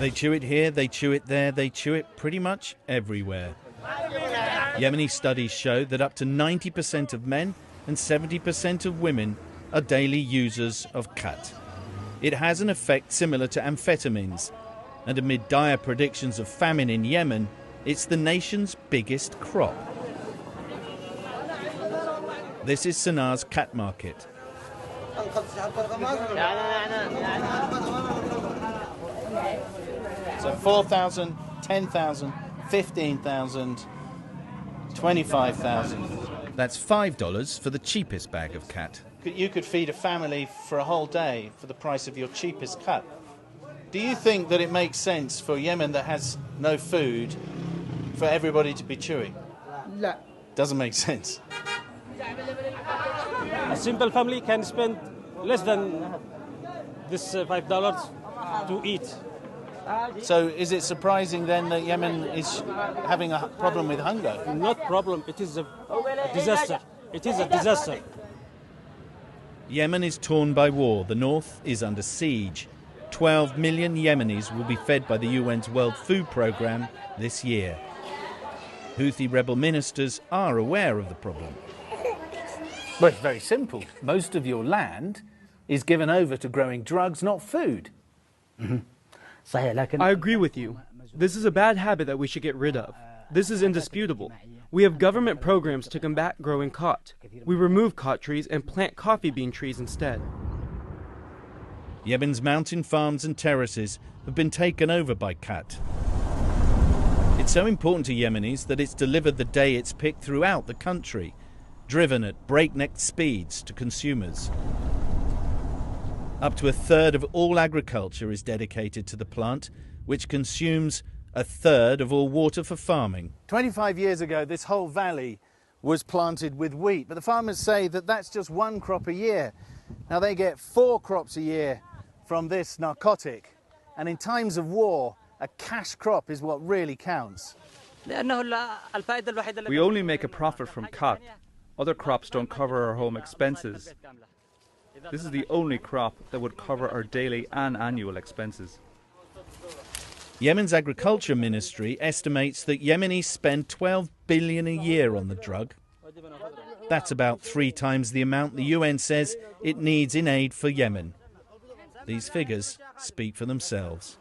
They chew it here, they chew it there, they chew it pretty much everywhere. Yemeni studies show that up to 90% of men and 70% of women are daily users of khat. It has an effect similar to amphetamines, and amid dire predictions of famine in Yemen, it's the nation's biggest crop. This is Sanaa's khat market. So 4,000, 10,000, 15,000, 25,000. That's $5 for the cheapest bag of khat. You could feed a family for a whole day for the price of your cheapest khat. Do you think that it makes sense for Yemen that has no food for everybody to be chewing? No. Doesn't make sense. A simple family can spend less than this $5 to eat. So is it surprising then that Yemen is having a problem with hunger? Not problem, it is a disaster. It is a disaster. Yemen is torn by war. The north is under siege. 12 million Yemenis will be fed by the UN's World Food Programme this year. Houthi rebel ministers are aware of the problem. Well, it's very simple. Most of your land is given over to growing drugs, not food. I agree with you. This is a bad habit that we should get rid of. This is indisputable. We have government programs to combat growing khat. We remove khat trees and plant coffee bean trees instead. Yemen's mountain farms and terraces have been taken over by khat. It's so important to Yemenis that it's delivered the day it's picked throughout the country, driven at breakneck speeds to consumers. Up to a third of all agriculture is dedicated to the plant, which consumes a third of all water for farming. 25 years ago, this whole valley was planted with wheat, but the farmers say that that's just one crop a year. Now they get 4 crops a year from this narcotic, and in times of war, a cash crop is what really counts. We only make a profit from khat. Other crops don't cover our home expenses. This is the only crop that would cover our daily and annual expenses. Yemen's agriculture ministry estimates that Yemenis spend 12 billion a year on the drug. That's about 3 times the amount the UN says it needs in aid for Yemen. These figures speak for themselves.